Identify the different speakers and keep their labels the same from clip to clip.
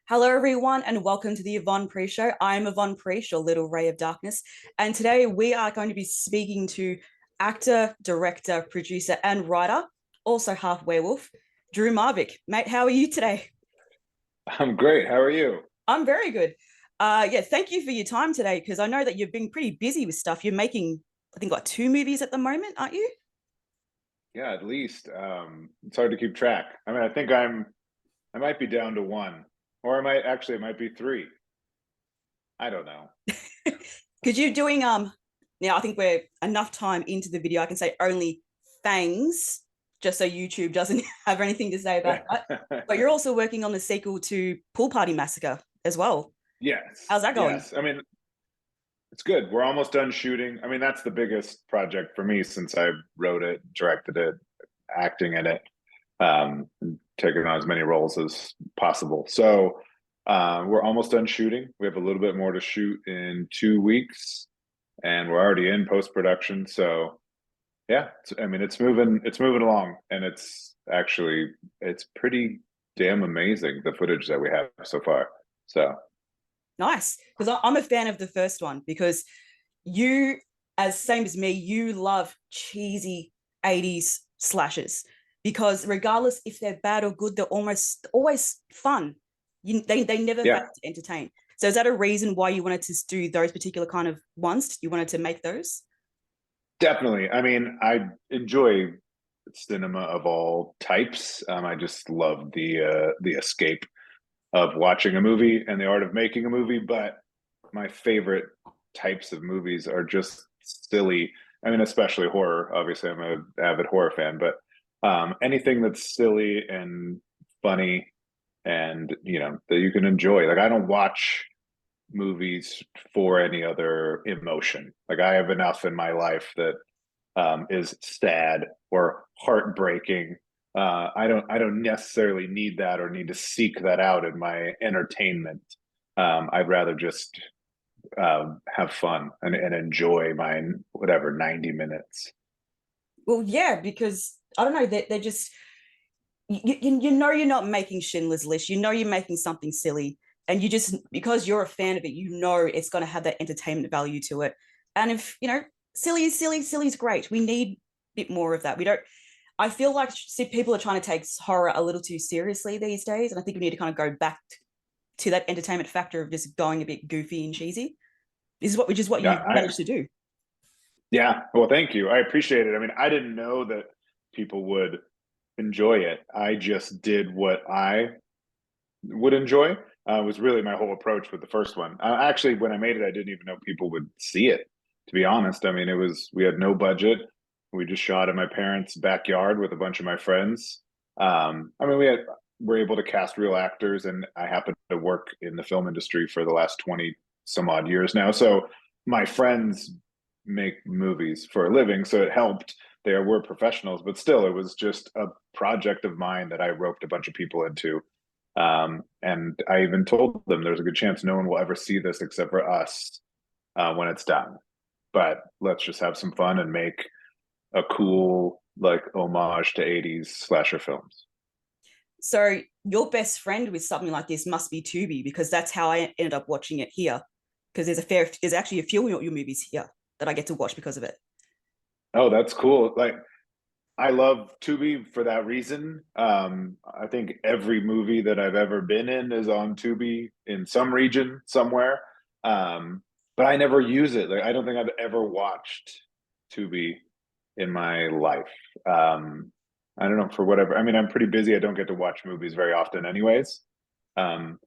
Speaker 1: Hello, everyone, and welcome to the Yvonne Pre-Show. I'm Yvonne Pre, your little ray of darkness. And today we are going to be speaking to actor, director, producer, and writer, also half werewolf, Drew Marvick. Mate, how are you today?
Speaker 2: I'm great. How are you?
Speaker 1: I'm very good. Yeah, thank you for your time today, because I know that you've been pretty busy with stuff. You're making, I think, like two movies at the moment, aren't you?
Speaker 2: Yeah, at least. It's hard to keep track. I mean, I might be down to one, or it might be three. I don't know.
Speaker 1: Because you're doing now I think we're enough time into the video. I can say only thanks, just so YouTube doesn't have anything to say about that. But you're also working on the sequel to Pool Party Massacre as well.
Speaker 2: Yes,
Speaker 1: How's that going?
Speaker 2: yes. I mean, it's good. We're almost done shooting. I mean, that's the biggest project for me since I wrote it, directed it, acting in it, and taking on as many roles as possible. So we're almost done shooting. We have a little bit more to shoot in 2 weeks, and we're already in post production. So yeah, I mean, it's moving along, and it's pretty damn amazing the footage that we have so far. So
Speaker 1: Nice, because I'm a fan of the first one because you, as same as me, you love cheesy 80s slashes because regardless if they're bad or good, they're almost always fun. They never fail
Speaker 2: yeah,
Speaker 1: to entertain. So is that a reason why you wanted to do those particular kind of ones? You wanted to make those?
Speaker 2: definitely. I mean, I enjoy cinema of all types. I just love the escape of watching a movie and the art of making a movie. But my favorite types of movies are just silly. I mean, especially horror. Obviously, I'm an avid horror fan, but anything that's silly and funny and that you can enjoy. Like I don't watch movies for any other emotion. Like I have enough in my life that is sad or heartbreaking. I don't necessarily need that or need to seek that out in my entertainment. I'd rather just have fun and enjoy my whatever 90 minutes.
Speaker 1: Well, yeah, because I don't know, they're just you know you're not making Schindler's List. You know you're making something silly, and you just because you're a fan of it, you know it's going to have that entertainment value to it. And if silly is silly, silly is great. We need a bit more of that. We don't. I feel like people are trying to take horror a little too seriously these days, and I think we need to kind of go back to that entertainment factor of just going a bit goofy and cheesy. Which is what
Speaker 2: Yeah,
Speaker 1: you managed to do.
Speaker 2: yeah. Well, thank you. I appreciate it. I mean, I didn't know that people would enjoy it. I just did what I would enjoy. Was really my whole approach with the first one. Actually, when I made it, I didn't even know people would see it. To be honest, I mean, we had no budget. We just shot in my parents' backyard with a bunch of my friends. I mean, were able to cast real actors, and I happen to work in the film industry for the last 20 some odd years now. So my friends make movies for a living, so it helped. They were professionals, but still, it was just a project of mine that I roped a bunch of people into. And I even told them there's a good chance no one will ever see this except for us when it's done. But let's just have some fun and make a cool like homage to 80s slasher films.
Speaker 1: So your best friend with something like this must be Tubi because that's how I ended up watching it here. Because there's actually a few of your movies here that I get to watch because of it.
Speaker 2: Oh, that's cool. Like I love Tubi for that reason. I think every movie that I've ever been in is on Tubi in some region somewhere. But I never use it. Like I don't think I've ever watched Tubi in my life. I don't know for whatever. I mean, I'm pretty busy. I don't get to watch movies very often, anyways. Um,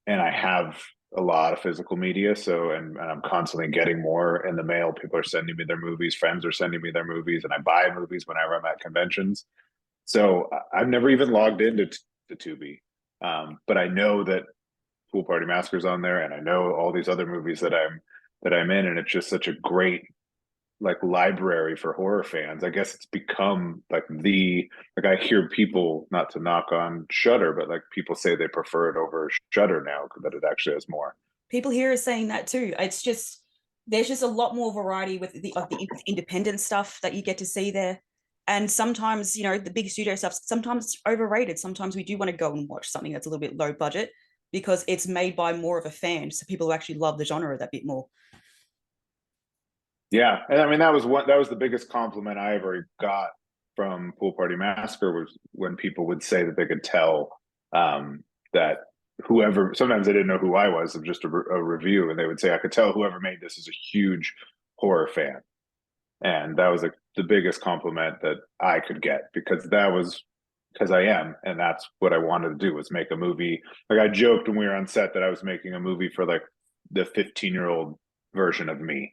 Speaker 2: and I have a lot of physical media, so and I'm constantly getting more in the mail. People are sending me their movies, friends are sending me their movies, and I buy movies whenever I'm at conventions. So I've never even logged into to Tubi, but I know that Pool Party Massacre's on there, and I know all these other movies that I'm in, and it's just such a great like library for horror fans. I guess it's become like the like I hear people not to knock on Shutter, but like people say they prefer it over Shutter now that it actually has more.
Speaker 1: People here are saying that too. It's just there's just a lot more variety with the independent stuff that you get to see there. And sometimes, the big studio stuff, sometimes it's overrated. Sometimes we do want to go and watch something that's a little bit low budget. because it's made by more of a fan, so people who actually love the genre that bit more.
Speaker 2: Yeah, and I mean that was the biggest compliment I ever got from Pool Party Massacre was when people would say that they could tell that whoever sometimes they didn't know who I was of just a review, and they would say I could tell whoever made this is a huge horror fan, and that was the biggest compliment that I could get because I am, and that's what I wanted to do was make a movie. Like I joked when we were on set that I was making a movie for like the 15-year-old version of me.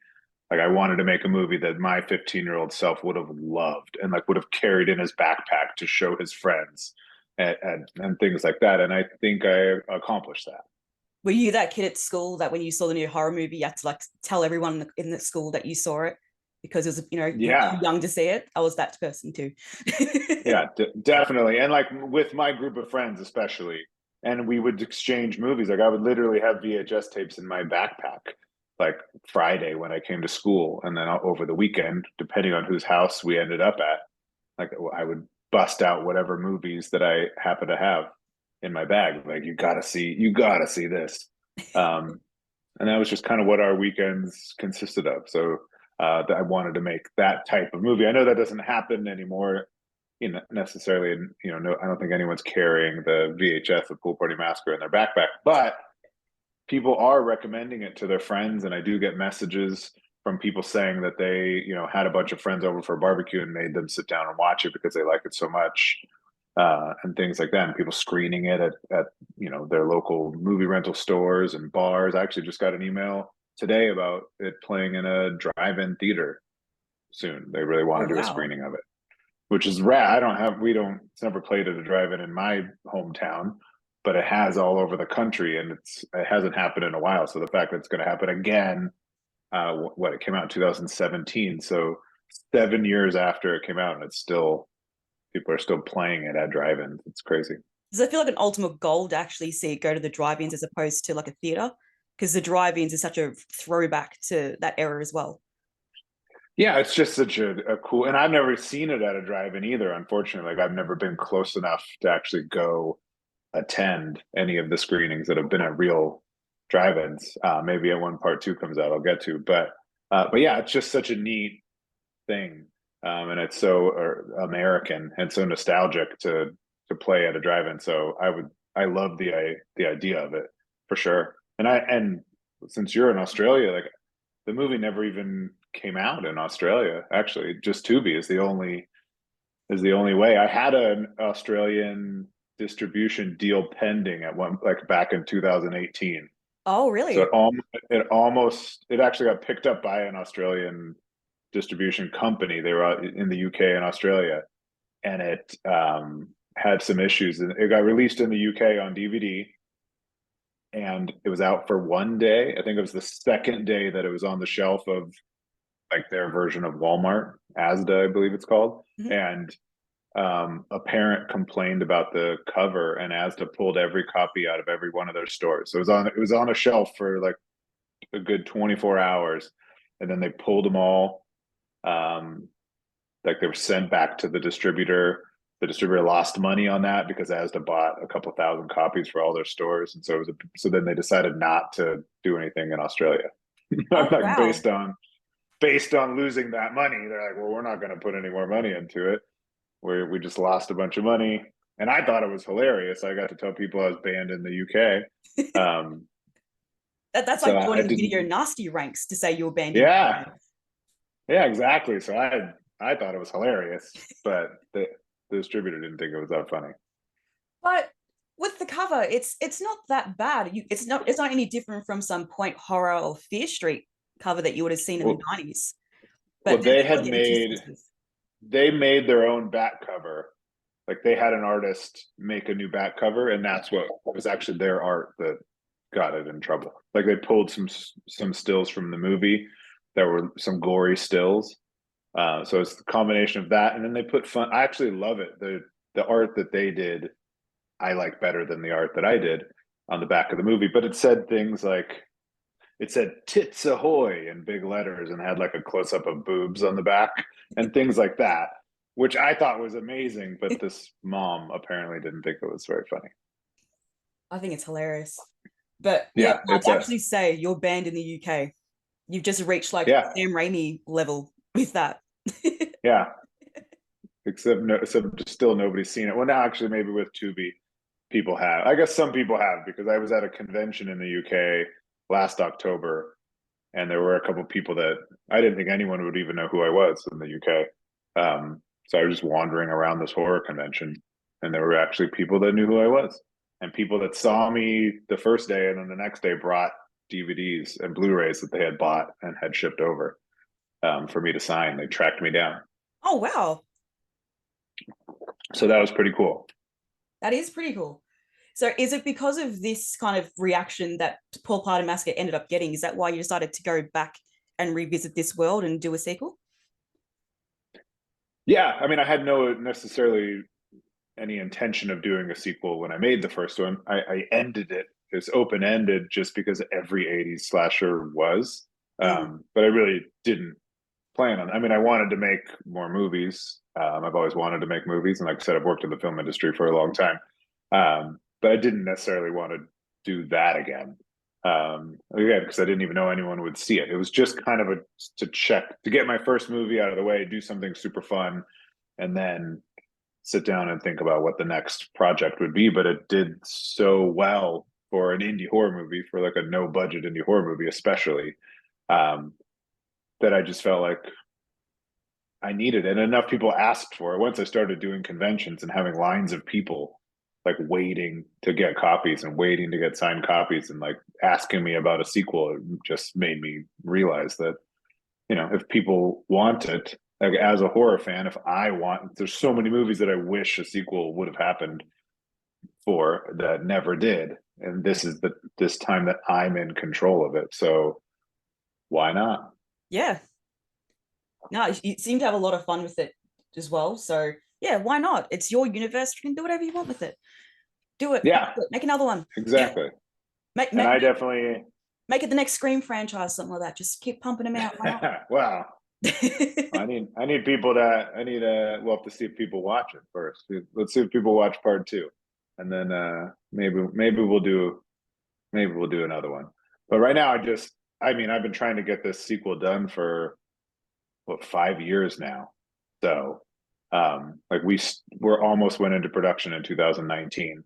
Speaker 2: Like I wanted to make a movie that my 15-year-old self would have loved and like would have carried in his backpack to show his friends and things like that. And I think I accomplished that.
Speaker 1: Were you that kid at school that when you saw the new horror movie, you had to like tell everyone in the school that you saw it because it was, you were too
Speaker 2: Yeah.
Speaker 1: young to see it? I was that person too.
Speaker 2: Yeah, definitely. And like with my group of friends, especially, and we would exchange movies. Like I would literally have VHS tapes in my backpack, like Friday when I came to school, and then over the weekend, depending on whose house we ended up at, like I would bust out whatever movies that I happen to have in my bag. Like you gotta see this. And that was just kind of what our weekends consisted of. So I wanted to make that type of movie. I know that doesn't happen anymore necessarily, and no, I don't think anyone's carrying the VHS of Pool Party Massacre in their backpack, but people are recommending it to their friends, and I do get messages from people saying that they, had a bunch of friends over for a barbecue and made them sit down and watch it because they like it so much, and things like that. And people screening it at their local movie rental stores and bars. I actually just got an email today about it playing in a drive-in theater soon. They really want
Speaker 1: Oh
Speaker 2: to do a
Speaker 1: wow.
Speaker 2: screening of it, which is rad. It's never played at a drive-in in my hometown, but it has all over the country, and it hasn't happened in a while. So the fact that it's going to happen again, it came out in 2017, so 7 years after it came out, and people are still playing it at drive-ins. It's crazy.
Speaker 1: Does it feel like an ultimate goal to actually see it go to the drive-ins as opposed to like a theater? Because the drive-ins is such a throwback to that era as well.
Speaker 2: Yeah, it's just such a cool, and I've never seen it at a drive-in either. Unfortunately, like I've never been close enough to actually go attend any of the screenings that have been at real drive-ins. Maybe when part two comes out, I'll get to. But yeah, it's just such a neat thing, and it's so American and so nostalgic to play at a drive-in. So I love the idea of it for sure. And since you're in Australia, like the movie never even came out in Australia. Actually, just Tubi is the only way. I had an Australian distribution deal pending at one like back in 2018.
Speaker 1: Oh,
Speaker 2: So
Speaker 1: really?
Speaker 2: it actually got picked up by an Australian distribution company. They were in the UK and Australia, and it had some issues. And it got released in the UK on DVD, and it was out for one day. I think it was the second day that it was on the shelf of like their version of Walmart, Asda, I believe it's called.
Speaker 1: Mhm.
Speaker 2: And a parent complained about the cover, and Asda pulled every copy out of every one of their stores. So it was on a shelf for like a good 24 hours, and then they pulled them all. Um, like they were sent back to the distributor. The distributor lost money on that because Asda bought a couple thousand copies for all their stores, and so so then they decided not to do anything in Australia.
Speaker 1: Oh,
Speaker 2: Like
Speaker 1: wow.
Speaker 2: based on losing that money, they're like, well, we're not going to put any more money into it. We just lost a bunch of money, and I thought it was hilarious. I got to tell people I was banned in the UK.
Speaker 1: That's
Speaker 2: So
Speaker 1: like
Speaker 2: I
Speaker 1: joining video
Speaker 2: didn't.
Speaker 1: nasty ranks to say you're banned in the
Speaker 2: Yeah,
Speaker 1: UK.
Speaker 2: yeah, exactly. So I thought it was hilarious, but the distributor didn't think it was that funny.
Speaker 1: But with the cover, it's not that bad. It's not any different from some Point Horror or Fear Street cover that you would have seen in the
Speaker 2: Well,
Speaker 1: 90s.
Speaker 2: well,
Speaker 1: But they're sort of getting too sensitive.
Speaker 2: they made their own back cover. Like they had an artist make a new back cover, and that's what was actually their art that got it in trouble. Like they pulled some stills from the movie that were some gory stills. So it's the combination of that, and then they put fun. I actually love it. The art that they did, I like better than the art that I did on the back of the movie. But it said things like it said "Tits Ahoy" in big letters and had like a close up of boobs on the back and things like that, which I thought was amazing. But this mom apparently didn't think it was very funny.
Speaker 1: I think it's hilarious. But yeah,
Speaker 2: Yeah,
Speaker 1: I'd
Speaker 2: it's a
Speaker 1: actually say you're banned in the UK. You've just reached like
Speaker 2: yeah,
Speaker 1: Sam Raimi level with that.
Speaker 2: yeah. Except still nobody's seen it. Well, now actually maybe with Tubi, people have. I guess some people have because I was at a convention in the UK last October, and there were a couple of people that I didn't think anyone would even know who I was in the UK. So I was just wandering around this horror convention, and there were actually people that knew who I was, and people that saw me the first day, and then the next day brought DVDs and Blu-rays that they had bought and had shipped over for me to sign. They tracked me down,
Speaker 1: Oh wow,
Speaker 2: so that was pretty cool.
Speaker 1: that is pretty cool. So is it because of this kind of reaction that Paul Part and Massacre ended up getting? Is that why you decided to go back and revisit this world and do a sequel?
Speaker 2: Yeah, I mean, I had no necessarily any intention of doing a sequel when I made the first one. I ended it as open ended just because every 80s slasher was.
Speaker 1: Mm.
Speaker 2: But I really didn't plan on. I mean, I wanted to make more movies. I've always wanted to make movies, and like I said, I've worked in the film industry for a long time. But I didn't necessarily want to do that again. Again, because I didn't even know anyone would see it. It was just kind of a to check to get my first movie out of the way, do something super fun, and then sit down and think about what the next project would be. But it did so well for an indie horror movie, for like a no budget indie horror movie, especially, um, that I just felt like I needed it. And enough people asked for it. Once I started doing conventions and having lines of people like waiting to get copies and waiting to get signed copies and like asking me about a sequel, it just made me realize that, if people want it, like as a horror fan, if I want, there's so many movies that I wish a sequel would have happened for that never did. And this time that I'm in control of it. So why not?
Speaker 1: Yeah. No, you seem to have a lot of fun with it as well. So yeah, why not? It's your universe. You can do whatever you want with it. Do it.
Speaker 2: Yeah,
Speaker 1: Make another one.
Speaker 2: exactly.
Speaker 1: Make,
Speaker 2: And
Speaker 1: make,
Speaker 2: I definitely,
Speaker 1: make it the next Scream franchise, something like that. Just keep pumping them out. Why not?
Speaker 2: wow. I need people to, we'll have to see if people watch it first. Let's see if people watch part two. And then, maybe we'll do another one. But right now, I mean, I've been trying to get this sequel done for what, 5 years now. So, like we're almost went into production in 2019,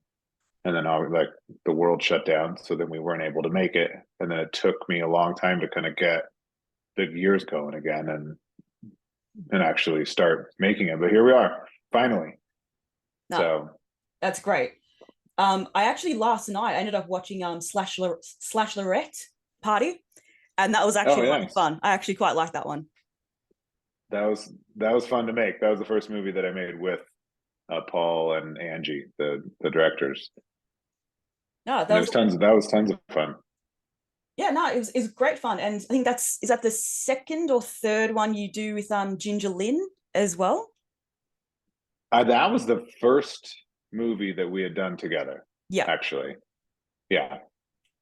Speaker 2: and then like the world shut down, so then we weren't able to make it, and then it took me a long time to kind of get the gears going again and actually start making it. But here we are, finally.
Speaker 1: No,
Speaker 2: So,
Speaker 1: that's great. I actually last night I ended up watching Slash Lorette Party, and that was
Speaker 2: oh,
Speaker 1: actually a lot of
Speaker 2: nice.
Speaker 1: fun. I actually quite like that one.
Speaker 2: That was fun to make. That was the first movie that I made with Paul and Angie, the directors,
Speaker 1: No,
Speaker 2: and
Speaker 1: that was
Speaker 2: that was tons of fun.
Speaker 1: yeah, no, it was great fun, and I think is that the second or third one you do with Ginger Lynn as well.
Speaker 2: That was the first movie that we had done together,
Speaker 1: Yeah,
Speaker 2: actually. Yeah.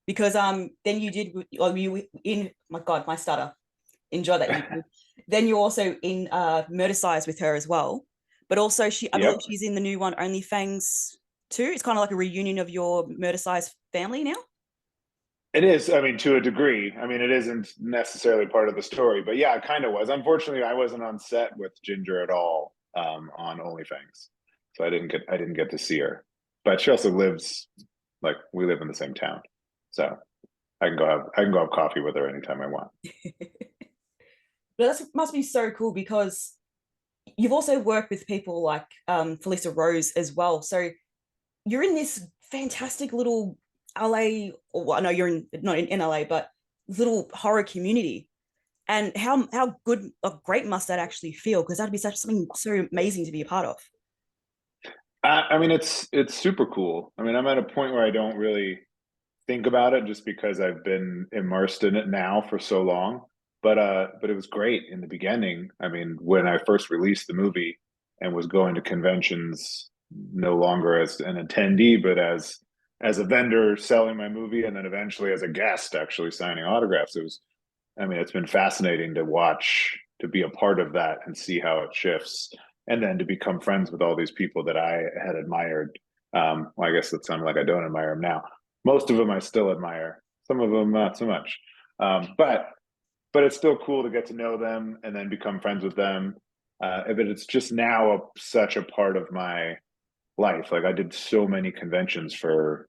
Speaker 1: because then you did or you in my god my stutter enjoy that you did. Then you're also in Murder Size with her as well, but also I believe
Speaker 2: Yep.
Speaker 1: she's in the new one Only Fangs too. It's kind of like a reunion of your Murder Size family now.
Speaker 2: It is. I mean, to a degree. I mean, it isn't necessarily part of the story, but yeah, it kind of was. Unfortunately, I wasn't on set with Ginger at all on OnlyFans, so I didn't get to see her. But she also lives like we live in the same town, so I can go have coffee with her anytime I want.
Speaker 1: But that must be so cool because you've also worked with people like Felissa Rose as well. So you're in this fantastic little LA, or well, I know you're not in LA, but little horror community. And how good or great must that actually feel? Because that'd be such something so amazing to be a part of.
Speaker 2: I mean, it's super cool. I mean, I'm at a point where I don't really think about it just because I've been immersed in it now for so long. But it was great in the beginning. I mean, when I first released the movie and was going to conventions no longer as an attendee, but as a vendor selling my movie, and then eventually as a guest actually signing autographs. I mean, it's been fascinating to watch, to be a part of that and see how it shifts, and then to become friends with all these people that I had admired Well, I guess it sounded like I don't admire them now. Most of them I still admire. Some of them not so much. But it's still cool to get to know them and then become friends with them. But it's just now such a part of my life. Like I did so many conventions for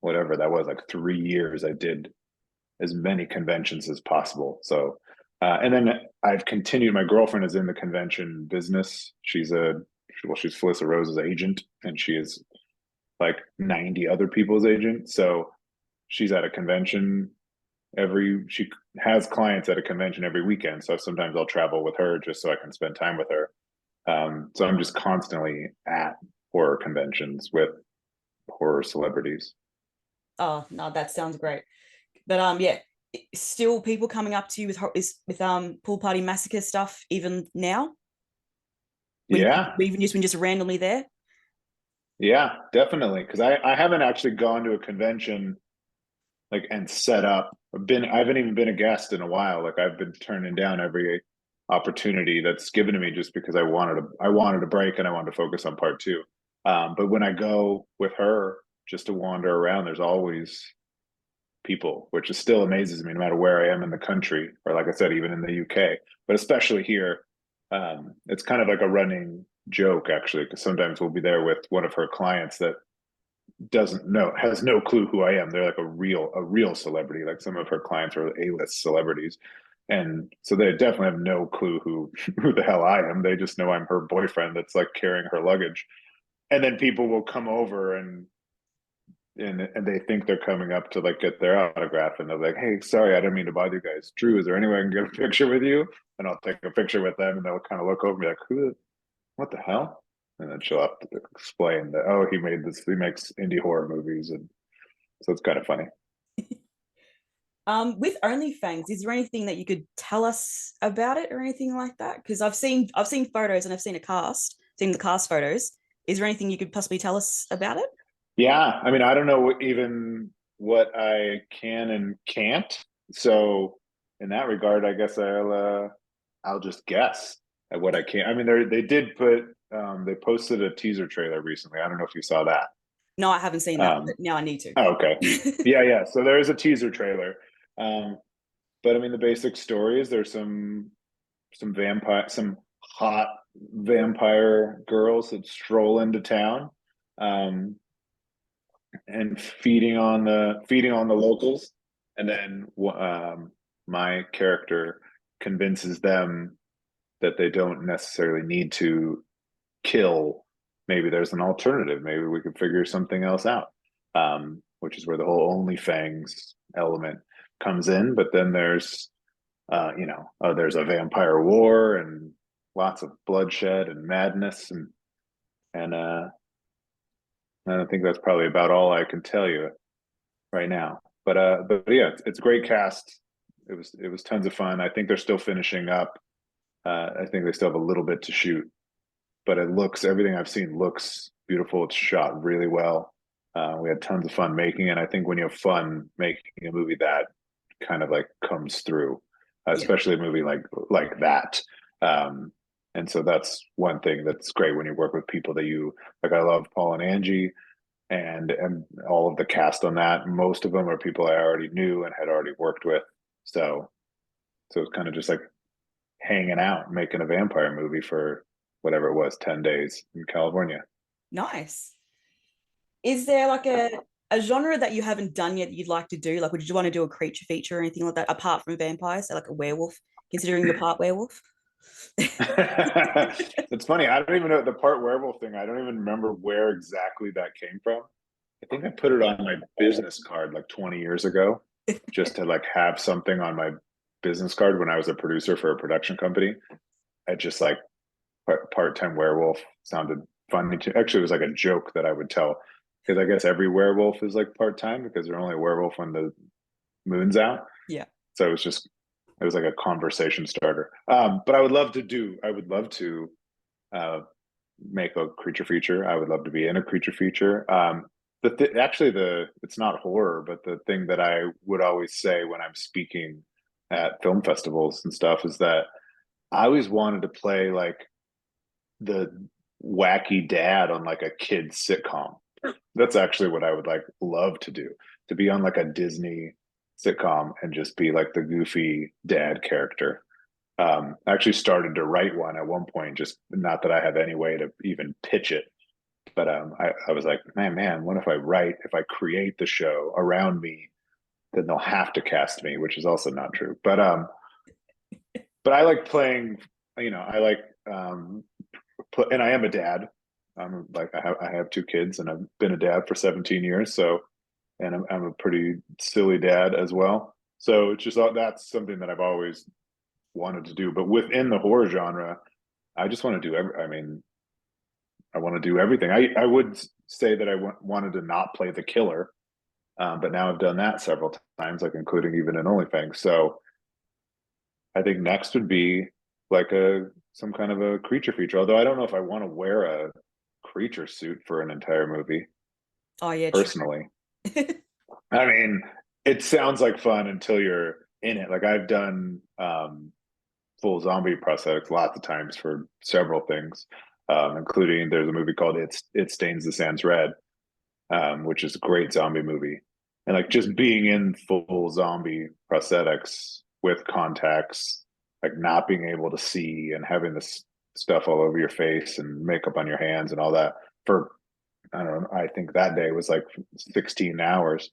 Speaker 2: whatever that was, like 3 years. I did as many conventions as possible. So, and then I've continued. My girlfriend is in the convention business. She's Felissa Rose's agent, and she is like 90 other people's agent. So she's at a convention she has clients at a convention every weekend. So sometimes I'll travel with her just so I can spend time with her. So I'm just constantly at horror conventions with horror celebrities.
Speaker 1: Oh no, that sounds great. But yeah, still people coming up to you with pool party massacre stuff even now when
Speaker 2: Yeah,
Speaker 1: even just when just randomly there.
Speaker 2: yeah, definitely. Because I haven't actually gone to a convention like and set up. I haven't even been a guest in a while. Like I've been turning down every opportunity that's given to me just because I wanted a break and I wanted to focus on part two. But when I go with her just to wander around, there's always people, which is still amazes me no matter where I am in the country, or like I said, even in the UK, but especially here. It's kind of like a running joke actually, because sometimes we'll be there with one of her clients that has no clue who I am. They're like a real celebrity. Like some of her clients are A-list celebrities. And so they definitely have no clue who the hell I am. They just know I'm her boyfriend that's like carrying her luggage. And then people will come over and they think they're coming up to like get their autograph and they're like, "Hey, sorry, I didn't mean to bother you guys. Drew, is there any way I can get a picture with you?" And I'll take a picture with them and they'll kind of look over me like, "Who, what the hell?" And then she'll have to explain that, "Oh, he makes indie horror movies." And so it's kind of funny.
Speaker 1: With OnlyFans, is there anything that you could tell us about it or anything like that? Because I've seen photos and I've seen the cast photos. Is there anything you could possibly tell us about it?
Speaker 2: Yeah, I mean, I don't know even what I can and can't. So in that regard, I guess I'll just guess at what I can. I mean, they did they posted a teaser trailer recently. I don't know if you saw that.
Speaker 1: No, I haven't seen that, but
Speaker 2: Um,
Speaker 1: now I need to.
Speaker 2: oh, okay, yeah, yeah. So there is a teaser trailer. Um, but I mean, the basic story is there's some hot vampire girls that stroll into town. Um, and feeding on the locals, and then my character convinces them that they don't necessarily need to kill. Maybe there's an alternative. Maybe we could figure something else out. Which is where the whole OnlyFangs element comes in. But then there's a vampire war and lots of bloodshed and madness and I think that's probably about all I can tell you right now. But yeah, it's a great cast. It was tons of fun. I think they're still finishing up. I think they still have a little bit to shoot, but everything I've seen looks beautiful. It's shot really well. We had tons of fun making it. I think when you have fun making a movie, that kind of like comes through,
Speaker 1: Yeah.
Speaker 2: especially a movie like that. Um, and so that's one thing that's great when you work with people that you like. I love Paul and Angie and all of the cast on that. Most of them are people I already knew and had already worked with. So it's kind of just like hanging out, making a vampire movie for whatever it was, 10 days in California.
Speaker 1: Nice. Is there like a genre that you haven't done yet that you'd like to do? Like, would you want to do a creature feature or anything like that apart from vampires? So like a werewolf, considering you're part werewolf?
Speaker 2: It's funny. I don't even know the part werewolf thing. I don't even remember where exactly that came from. I think I put it on my business card like 20 years ago, just to like have something on my business card when I was a producer for a production company. I just like part-time werewolf sounded funny to actually it was like a joke that I would tell because I guess every werewolf is like part-time because they're only a werewolf when the moon's out.
Speaker 1: Yeah.
Speaker 2: So it was like a conversation starter. But I would love to uh, make a creature feature. I would love to be in a creature feature. Actually it's not horror, but the thing that I would always say when I'm speaking at film festivals and stuff is that I always wanted to play like the wacky dad on like a kid's sitcom. That's actually what I would like love to do, to be on like a Disney sitcom and just be like the goofy dad character. I actually started to write one at one point, just not that I have any way to even pitch it, but I was like, man, what if I create the show around me, then they'll have to cast me, which is also not true. But I like playing, I like and I am a dad. I'm like I have two kids and I've been a dad for 17 years, so and I'm a pretty silly dad as well. So it's just that's something that I've always wanted to do. But within the horror genre, I just want to do I mean, I want to do everything. I would say that wanted to not play the killer, but now I've done that several times, like including even in OnlyFans. So I think next would be like some kind of a creature feature. Although I don't know if I want to wear a creature suit for an entire movie
Speaker 1: Oh yeah, true.
Speaker 2: personally. I mean, it sounds like fun until you're in it. Like I've done full zombie prosthetics lots of times for several things, including there's a movie called It Stains the Sands Red, which is a great zombie movie. And like just being in full zombie prosthetics with contacts, like not being able to see and having this stuff all over your face and makeup on your hands and all that for, I don't know, I think that day was like 16 hours.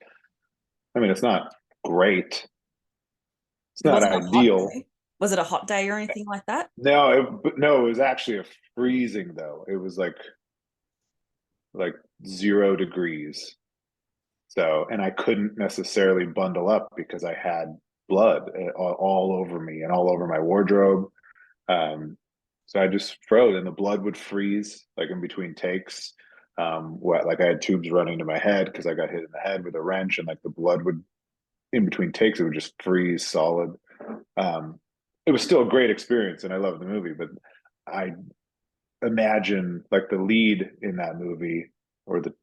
Speaker 2: I mean, it's not great. It's
Speaker 1: It
Speaker 2: not
Speaker 1: wasn't a hot
Speaker 2: ideal.
Speaker 1: day. Was it a hot day or anything like that?
Speaker 2: No, it was actually a freezing though. It was like 0 degrees. So, and I couldn't necessarily bundle up because I had blood all over me and all over my wardrobe. Um, so I just froze, and the blood would freeze like in between takes. Like I had tubes running to my head because I got hit in the head with a wrench, and like the blood would in between takes, it would just freeze solid. Um, it was still a great experience, and I love the movie, but I imagine like the lead in that movie or the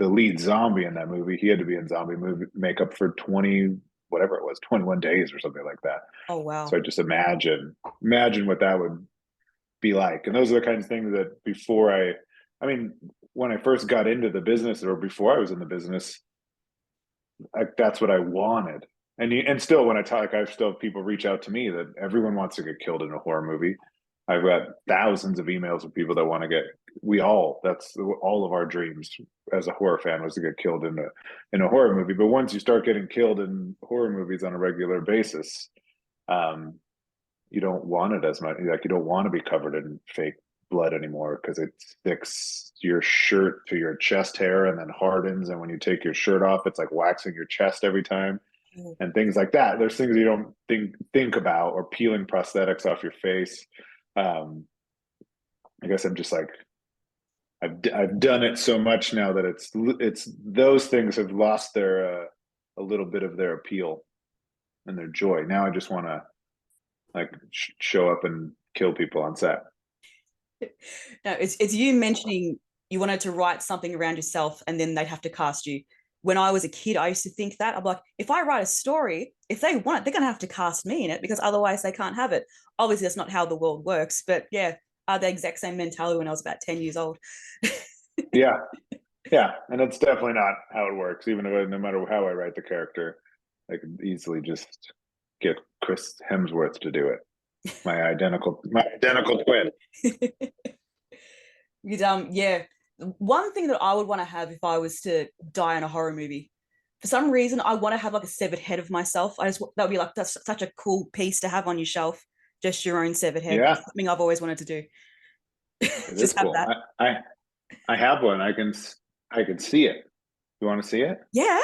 Speaker 2: lead zombie in that movie, he had to be in zombie movie makeup for 20 whatever it was, 21 days or something like that.
Speaker 1: Oh
Speaker 2: So
Speaker 1: wow.
Speaker 2: I just imagine what that would be like. And those are the kinds of things that I mean, when I first got into the business or before I was in the business, that's what I wanted. And still, when I talk, I still have people reach out to me that everyone wants to get killed in a horror movie. I've got thousands of emails of people that want to get. That's all of our dreams as a horror fan was to get killed in a horror movie. But once you start getting killed in horror movies on a regular basis, um, you don't want it as much. Like you don't want to be covered in fake blood anymore because it sticks your shirt to your chest hair and then hardens. And when you take your shirt off, it's like waxing your chest every time
Speaker 1: Mm.
Speaker 2: and things like that. There's things you don't think about, or peeling prosthetics off your face. Um, I guess I'm just like I've done it so much now that it's those things have lost their a little bit of their appeal and their joy. Now I just want to like show up and kill people on set.
Speaker 1: No, it's you mentioning you wanted to write something around yourself and then they'd have to cast you. When I was a kid, I used to think that. I'm like, if I write a story, if they want it, they're gonna have to cast me in it because otherwise they can't have it. Obviously, that's not how the world works, but yeah, I had the exact same mentality when I was about 10 years old.
Speaker 2: Yeah, yeah, and it's definitely not how it works. Even if no matter how I write the character, I could easily just get Chris Hemsworth to do it. My identical twin.
Speaker 1: Because yeah, one thing that I would want to have if I was to die in a horror movie, for some reason, I want to have like a severed head of myself. That would be like that's such a cool piece to have on your shelf, just your own severed head.
Speaker 2: Yeah,
Speaker 1: It's something I've always wanted to do.
Speaker 2: it is
Speaker 1: Just have
Speaker 2: cool.
Speaker 1: that.
Speaker 2: I have one. I can see it. You want to see it?
Speaker 1: Yeah,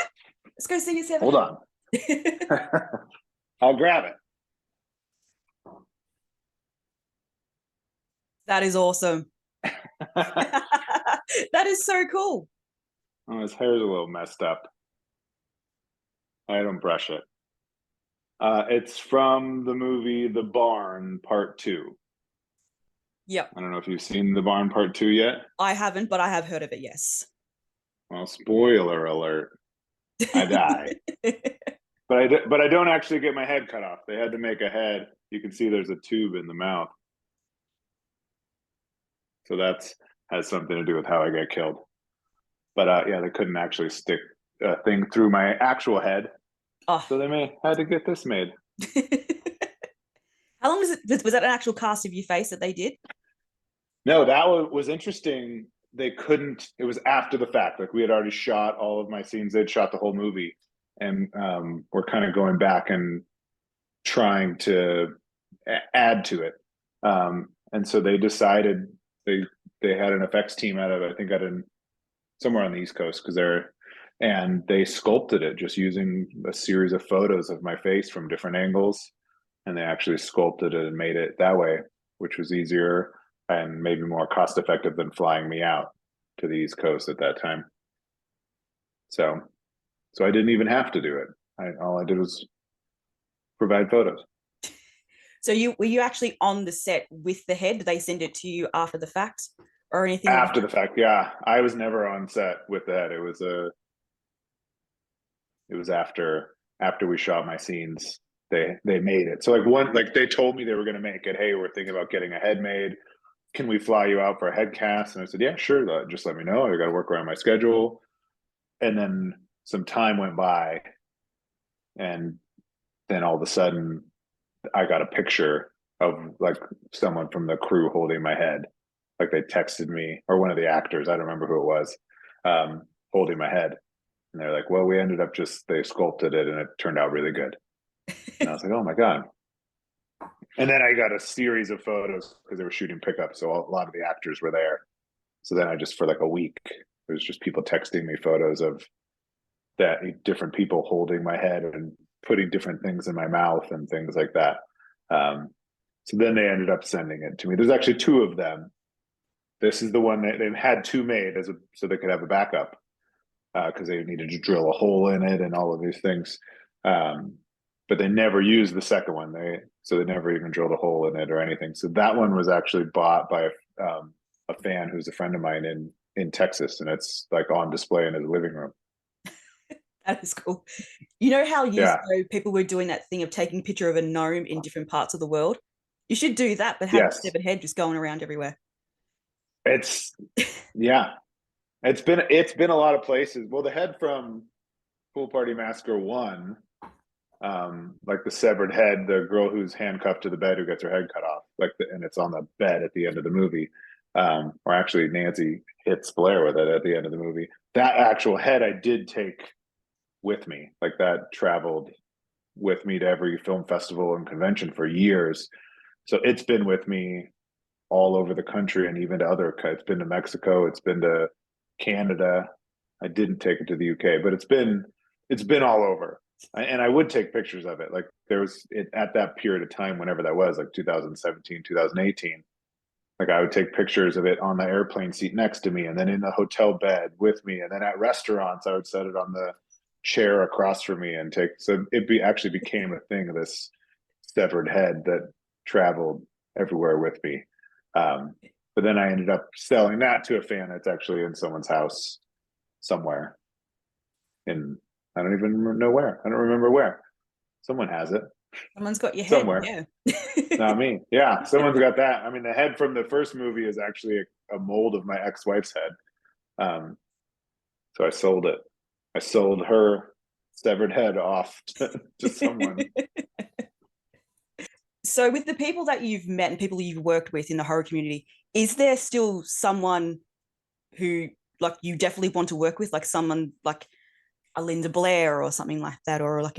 Speaker 1: let's go see your severed
Speaker 2: Hold on.
Speaker 1: head.
Speaker 2: I'll grab
Speaker 1: That is awesome.
Speaker 2: it.
Speaker 1: That is so cool.
Speaker 2: Oh, his hair's a little messed up. I don't brush it. It's from the movie The Barn Part Two.
Speaker 1: Yep.
Speaker 2: I don't know if you've seen The Barn Part Two yet.
Speaker 1: I haven't, but I have heard of it, yes.
Speaker 2: Well, spoiler alert, I die. But I don't actually get my head cut off. They had to make a head. You can see there's a tube in the mouth. So that's has something to do with how I get killed. but yeah, they couldn't actually stick a thing through my actual head,
Speaker 1: Oh.
Speaker 2: so had to get this made.
Speaker 1: How long was that an actual cast of your face that they did?
Speaker 2: No, that was interesting. They couldn't. It was after the fact. Like we had already shot all of my scenes. They'd shot the whole movie, and we're kind of going back and trying to add to it. And so they decided they had an effects team out of, I think, somewhere on the East Coast, and they sculpted it just using a series of photos of my face from different angles, and they actually sculpted it and made it that way, which was easier and maybe more cost effective than flying me out to the East Coast at that time. So I didn't even have to do it. All I did was provide photos.
Speaker 1: So were you actually on the set with the head? Did they send it to you after the fact or anything?
Speaker 2: After the fact, yeah. I was never on set with the head. It was after we shot my scenes. They made it. So like they told me they were gonna make it. Hey, we're thinking about getting a head made. Can we fly you out for a head cast? And I said, yeah, sure. Just let me know. I gotta work around my schedule. And then some time went by, and then all of a sudden I got a picture of like someone from the crew holding my head. Like they texted me, or one of the actors, I don't remember who it was, holding my head. And they're like, well, we ended up they sculpted it and it turned out really good. And I was like, oh my God. And then I got a series of photos because they were shooting pickup. So a lot of the actors were there. So then I just, for like a week, it was just people texting me photos of that, different people holding my head and putting different things in my mouth and things like that. So then they ended up sending it to me. There's actually two of them. This is the one that they've had two made so they could have a backup, because they needed to drill a hole in it and all of these things. But they never used the second one. So they never even drilled a hole in it or anything. So that one was actually bought by a fan who's a friend of mine in Texas, and it's like on display in his living room.
Speaker 1: That is cool. You know how years
Speaker 2: Yeah.
Speaker 1: ago people were doing that thing of taking a picture of a gnome in different parts of the world? You should do that, but have
Speaker 2: Yes.
Speaker 1: the severed head just going around everywhere.
Speaker 2: Yeah. It's been a lot of places. Well, the head from Pool Party Massacre 1, like the severed head, the girl who's handcuffed to the bed who gets her head cut off, and it's on the bed at the end of the movie. Or actually Nancy hits Blair with it at the end of the movie. That actual head I did take with me. Like that traveled with me to every film festival and convention for years. So it's been with me all over the country, and even to it's been to Mexico, it's been to Canada. I didn't take it to the UK, but it's been all over. And I would take pictures of it. Like there was at that period of time, whenever that was, like 2017, 2018. Like I would take pictures of it on the airplane seat next to me, and then in the hotel bed with me, and then at restaurants I would set it on the chair across from me and take. So actually became a thing, this severed head that traveled everywhere with me. But then I ended up selling that to a fan that's actually in someone's house somewhere. And I don't even know where. I don't remember where. Someone has it.
Speaker 1: Someone's got your head.
Speaker 2: Somewhere.
Speaker 1: Yeah.
Speaker 2: Not me. Yeah, someone's got that. I mean, the head from the first movie is actually a mold of my ex-wife's head. So I sold it. I sold her severed head off to someone.
Speaker 1: So with the people that you've met and people you've worked with in the horror community, is there still someone who like you definitely want to work with, like someone like a Linda Blair or something like that, or like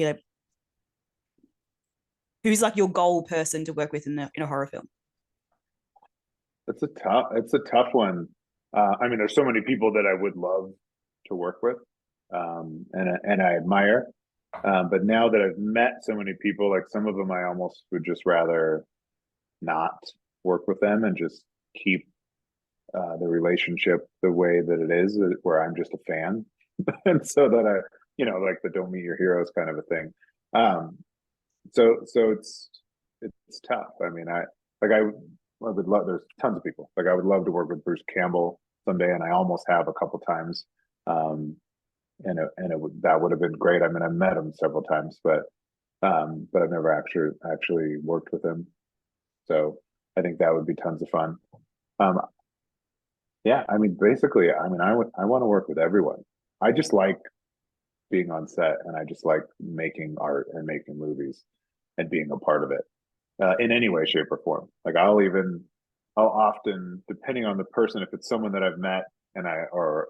Speaker 1: who's like your goal person to work with in a horror film?
Speaker 2: It's a tough one. I mean, there's so many people that I would love to work with, and I admire. But now that I've met so many people, like some of them, I almost would just rather not work with them and just keep the relationship the way that it is, where I'm just a fan, and so that like the don't meet your heroes kind of a thing. So it's tough. I mean, I would love. There's tons of people. Like I would love to work with Bruce Campbell someday, and I almost have a couple times. That would have been great. I mean, I've met him several times, but I've never actually worked with him. So I think that would be tons of fun. Yeah, I mean, basically, I mean, I want to work with everyone. I just like being on set, and I just like making art and making movies and being a part of it in any way, shape, or form. Like I'll often, depending on the person, if it's someone that I've met and or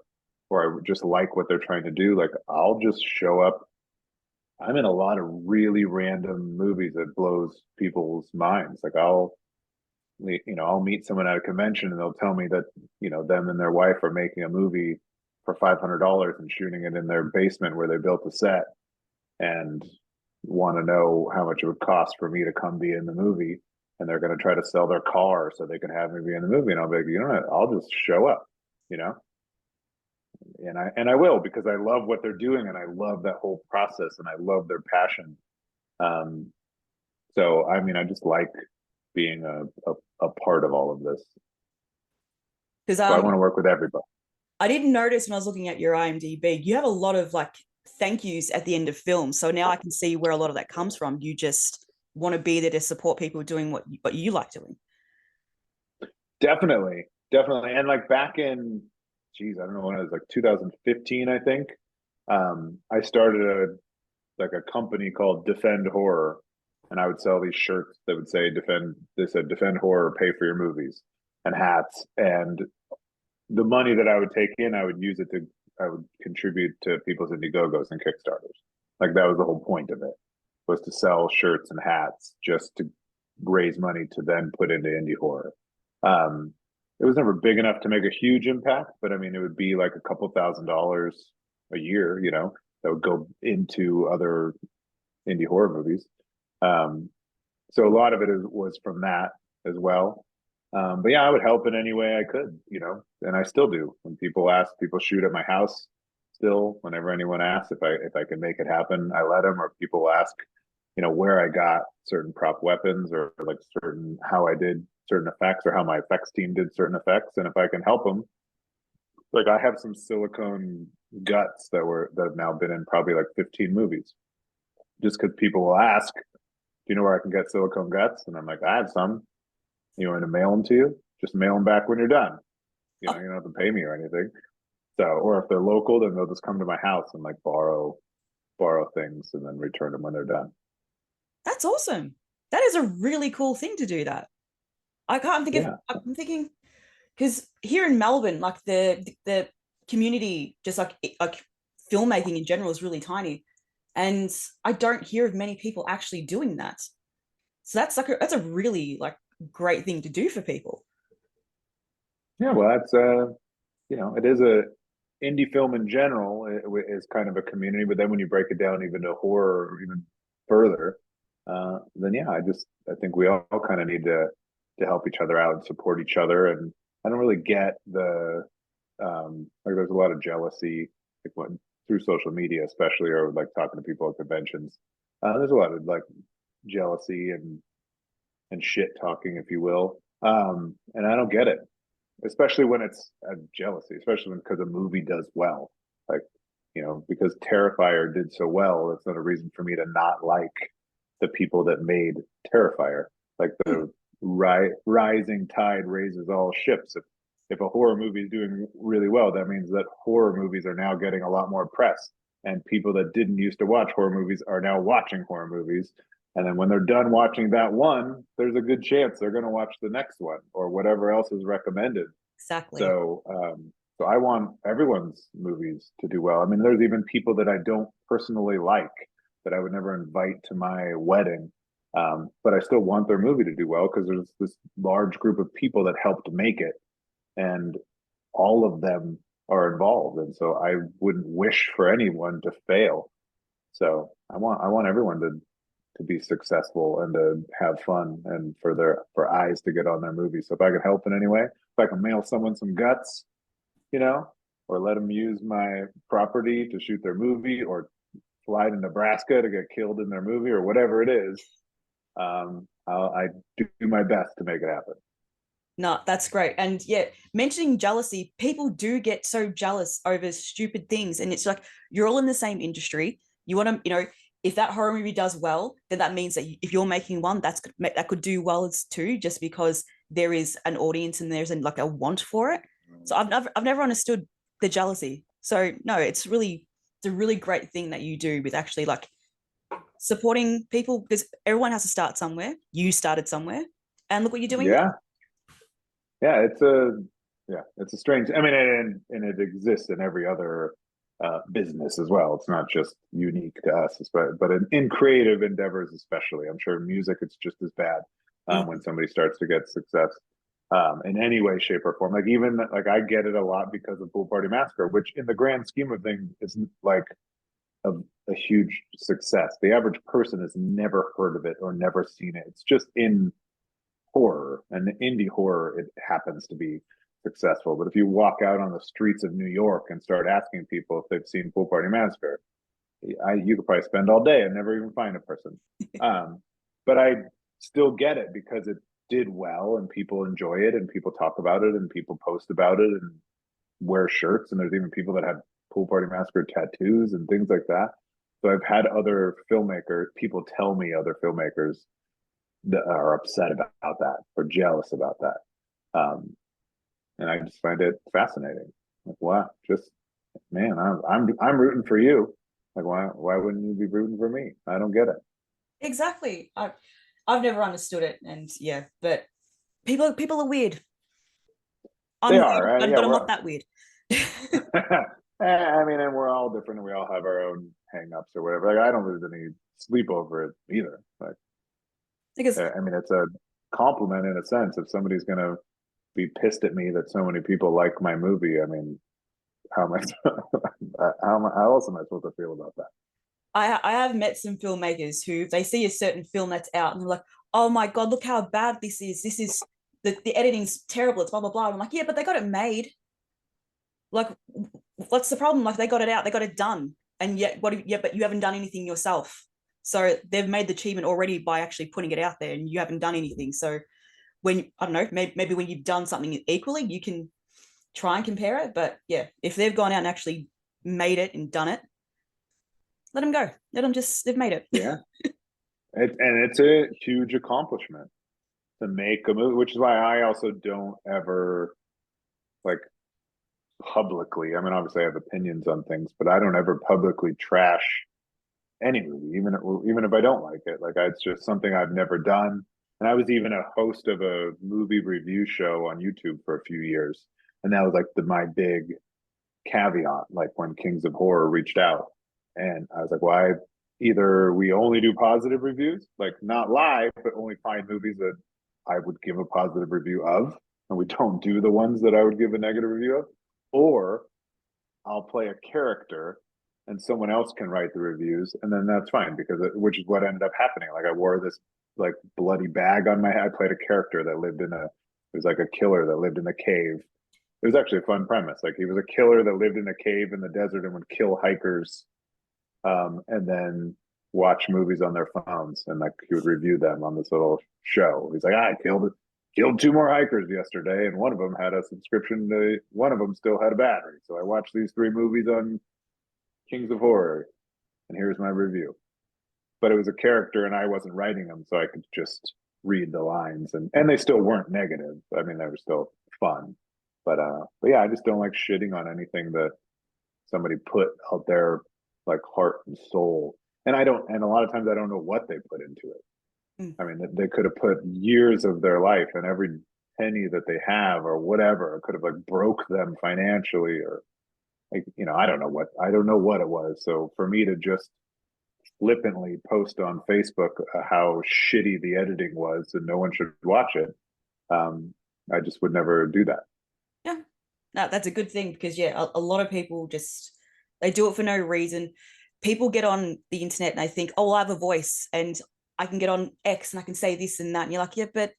Speaker 2: I just like what they're trying to do, like I'll just show up. I'm in a lot of really random movies that blows people's minds. Like I'll meet someone at a convention and they'll tell me that, them and their wife are making a movie for $500 and shooting it in their basement where they built a set and want to know how much it would cost for me to come be in the movie. And they're going to try to sell their car so they can have me be in the movie. And I'll be like, I'll just show up, you know, and I will because I love what they're doing and I love that whole process and I love their passion. Um, so I mean, I just like being a part of all of this.
Speaker 1: Because
Speaker 2: So I want to work with everybody.
Speaker 1: I didn't notice when I was looking at your IMDb, you have a lot of like thank yous at the end of films. So now I can see where a lot of that comes from. You just want to be there to support people doing what you like doing.
Speaker 2: Definitely, definitely. And like back in, geez, I don't know when it was, like 2015, I think. I started like a company called Defend Horror, and I would sell these shirts that would say defend. They said Defend Horror, pay for your movies, and hats. And the money that I would take in, I would use it to, I would contribute to people's Indiegogos and Kickstarters. Like that was the whole point of it, was to sell shirts and hats just to raise money to then put into indie horror. Um, it was never big enough to make a huge impact, but I mean, it would be like a couple $1,000s a year, that would go into other indie horror movies. Um, so a lot of it was from that as well. But yeah, I would help in any way I could, and I still do. When people ask, people shoot at my house. Still, whenever anyone asks if I can make it happen, I let them. Or people ask, where I got certain prop weapons or like certain how I did certain effects or how my effects team did certain effects, and if I can help them, like I have some silicone guts that have now been in probably like 15 movies, just because people will ask, do you know where I can get silicone guts? And I'm like, I have some. You want me to mail them to you? Just mail them back when you're done. You don't have to pay me or anything. So, or if they're local, then they'll just come to my house and like borrow things and then return them when they're done.
Speaker 1: That's awesome. That is a really cool thing to do that. I can't think of,
Speaker 2: Yeah.
Speaker 1: I'm thinking, because here in Melbourne, like the community, just like filmmaking in general is really tiny. And I don't hear of many people actually doing that. So that's a really like great thing to do for people.
Speaker 2: Yeah. Well, that's, it is a indie film in general is kind of a community, but then when you break it down even to horror or even further, then yeah, I think we all kind of need to help each other out and support each other. And I don't really get like there's a lot of jealousy like through social media, especially, or like talking to people at conventions. There's a lot of like jealousy and shit talking, if you will. And I don't get it, especially when it's jealousy, especially because a movie does well. Like, because Terrifier did so well, that's not a reason for me to not like the people that made Terrifier. Like
Speaker 1: Hmm.
Speaker 2: the rising tide raises all ships. If a horror movie is doing really well, that means that horror movies are now getting a lot more press, and people that didn't used to watch horror movies are now watching horror movies. And then when they're done watching that one, there's a good chance they're going to watch the next one or whatever else is recommended.
Speaker 1: Exactly.
Speaker 2: So I want everyone's movies to do well. I mean, there's even people that I don't personally like that I would never invite to my wedding. But I still want their movie to do well because there's this large group of people that helped make it, and all of them are involved. And so I wouldn't wish for anyone to fail. So I want everyone to be successful and to have fun and for eyes to get on their movie. So if I can help in any way, if I can mail someone some guts, or let them use my property to shoot their movie or fly to Nebraska to get killed in their movie or whatever it is, I do my best to make it happen.
Speaker 1: No, that's great. And yeah, mentioning jealousy, people do get so jealous over stupid things. And it's like you're all in the same industry. You want to, if that horror movie does well, then that means that if you're making one, that could do well as too, just because there is an audience and there's like a want for it. So I've never understood the jealousy. So no, it's a really great thing that you do with actually like supporting people, because everyone has to start somewhere. You started somewhere, and look what you're doing now.
Speaker 2: Yeah, yeah, it's a strange. I mean, and it exists in every other business as well. It's not just unique to us, but in creative endeavors, especially. I'm sure music, it's just as bad
Speaker 1: Mm.
Speaker 2: when somebody starts to get success in any way, shape, or form. Like even like I get it a lot because of Pool Party Massacre, which in the grand scheme of things isn't like a huge success. The average person has never heard of it or never seen it. It's just in horror, and the indie horror, it happens to be successful. But if you walk out on the streets of New York and start asking people if they've seen Pool Party Massacre, you could probably spend all day and never even find a person. But I still get it because it did well and people enjoy it and people talk about it and people post about it and wear shirts. And there's even people that have Pool Party Massacre tattoos and things like that. So I've had other filmmakers, people tell me other filmmakers that are upset about that or jealous about that. And I just find it fascinating. Like, wow, just man, I'm rooting for you. Like, why wouldn't you be rooting for me? I don't get it.
Speaker 1: Exactly. I've never understood it, and yeah, but people are weird.
Speaker 2: They
Speaker 1: I'm weird,
Speaker 2: are, yeah.
Speaker 1: but I'm not that weird.
Speaker 2: I mean, and we're all different, and we all have our own hangups or whatever. Like, I don't lose any sleep over it either. Like,
Speaker 1: Because
Speaker 2: I mean, it's a compliment in a sense. If somebody's gonna be pissed at me that so many people like my movie, I mean, how am I? How else am I supposed to feel about that?
Speaker 1: I have met some filmmakers who, if they see a certain film that's out and they're like, oh my God, look how bad this is. This is the editing's terrible. It's blah blah blah. I'm like, yeah, but they got it made. Like, what's the problem? Like, they got it out, they got it done, and yet yeah, but you haven't done anything yourself. So they've made the achievement already by actually putting it out there, and you haven't done anything. So when, I don't know, maybe when you've done something equally, you can try and compare it. But yeah, if they've gone out and actually made it and done it, let them go. Let them just, they've made it.
Speaker 2: Yeah, and it's a huge accomplishment to make a movie, which is why I also don't ever like publicly. I mean, obviously I have opinions on things, but I don't ever publicly trash any movie, even if I don't like it. Like it's just something I've never done. And I was even a host of a movie review show on YouTube for a few years, and that was like my big caveat. Like when Kings of Horror reached out, and I was like, "Why? Either we only do positive reviews, like not live, but only find movies that I would give a positive review of, and we don't do the ones that I would give a negative review of, or I'll play a character and someone else can write the reviews, and then that's fine because which is what ended up happening. Like I wore this like bloody bag on my head. I played a character that lived in a it was like a killer that lived in a cave. It was actually a fun premise. Like he was a killer that lived in a cave in the desert and would kill hikers, and then watch movies on their phones, and like he would review them on this little show. He's like, I killed two more hikers yesterday, and one of them had a subscription to one of them still had a battery. So I watched these three movies on Kings of Horror, and here's my review. But it was a character, and I wasn't writing them, so I could just read the lines, and they still weren't negative. I mean, they were still fun. But yeah, I just don't like shitting on anything that somebody put out there, like heart and soul. And I don't, and a lot of times I don't know what they put into it.
Speaker 1: Mm.
Speaker 2: I mean, they could have put years of their life, and every penny that they have or whatever could have like broke them financially, or like, I don't know what it was. So for me to just flippantly post on Facebook how shitty the editing was and no one should watch it, I just would never do that.
Speaker 1: Yeah, no, that's a good thing, because yeah, a lot of people just, they do it for no reason. People get on the internet and they think, oh, I have a voice and I can get on X and I can say this and that, and you're like, yeah, but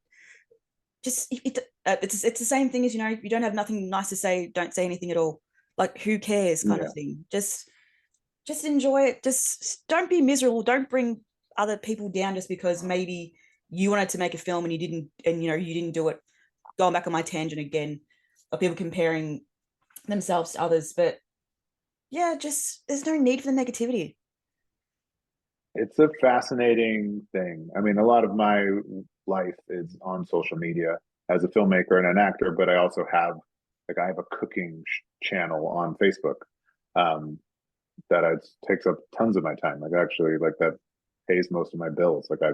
Speaker 1: just it's the same thing as, if you don't have nothing nice to say, don't say anything at all. Like, who cares, kind of
Speaker 2: Yeah.
Speaker 1: thing. Just enjoy it. Just don't be miserable. Don't bring other people down just because maybe you wanted to make a film and you didn't, and you didn't do it. Going back on my tangent again of people comparing themselves to others, but yeah, just there's no need for the negativity.
Speaker 2: It's a fascinating thing. I mean, a lot of my life is on social media as a filmmaker and an actor, but I also have like I have a cooking channel on Facebook that takes up tons of my time. Like actually, like that pays most of my bills. Like I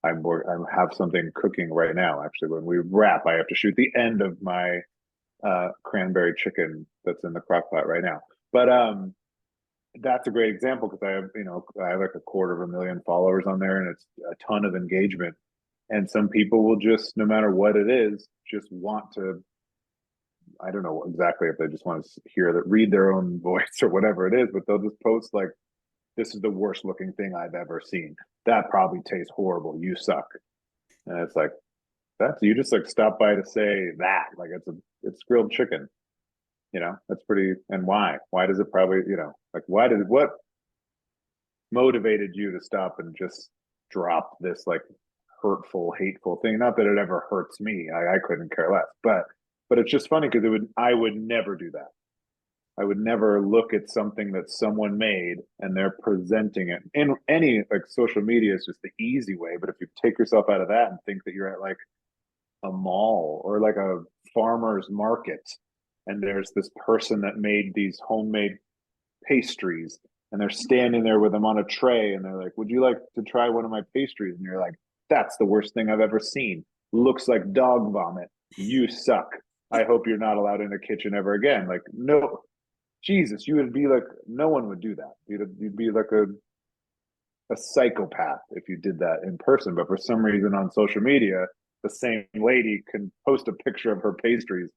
Speaker 2: have something cooking right now. Actually, when we wrap, I have to shoot the end of my cranberry chicken that's in the crock pot right now. But that's a great example because I have like 250,000 followers on there, and it's a ton of engagement. And some people will just, no matter what it is, just want to, I don't know exactly if they just want to hear that, read their own voice or whatever it is, but they'll just post like, this is the worst looking thing I've ever seen. That probably tastes horrible. You suck. And it's like, that's, you just like stop by to say that. Like it's grilled chicken. That's pretty, and why does it probably, like what motivated you to stop and just drop this like hurtful, hateful thing? Not that it ever hurts me. I couldn't care less, but it's just funny because I would never do that. I would never look at something that someone made and they're presenting it in any, like, social media is just the easy way. But if you take yourself out of that and think that you're at like a mall or like a farmer's market, and there's this person that made these homemade pastries, and they're standing there with them on a tray, and they're like, would you like to try one of my pastries? And you're like, that's the worst thing I've ever seen. Looks like dog vomit. You suck. I hope you're not allowed in the kitchen ever again. Like, no, Jesus, you would be like, no one would do that. You'd be like a psychopath if you did that in person. But for some reason on social media, the same lady can post a picture of her pastries,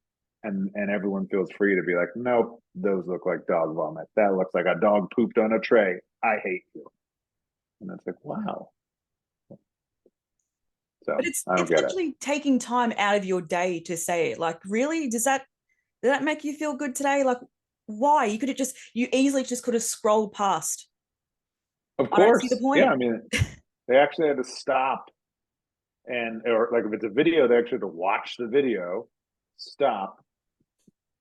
Speaker 2: and everyone feels free to be like, nope, those look like dog vomit. That looks like a dog pooped on a tray. I hate you. And it's like, wow. So
Speaker 1: But it's
Speaker 2: I don't
Speaker 1: it's
Speaker 2: get it.
Speaker 1: actually taking time out of your day to say it. Like, really, does that make you feel good today? Like, why? You easily just could have scrolled past.
Speaker 2: Of
Speaker 1: I don't see the
Speaker 2: course. Yeah.
Speaker 1: point.
Speaker 2: I mean, they actually had to stop, or like if it's a video, they actually had to watch the video, stop,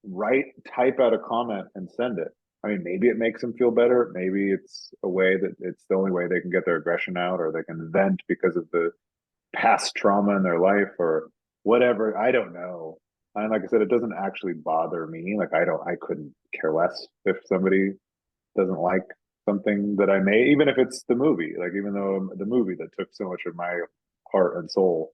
Speaker 2: write, type out a comment and send it. I mean, maybe it makes them feel better. Maybe it's a way that it's the only way they can get their aggression out, or they can vent because of the past trauma in their life or whatever. I don't know. And like I said, it doesn't actually bother me. Like I couldn't care less if somebody doesn't like something that I made, even if it's the movie. Like, even though the movie that took so much of my heart and soul,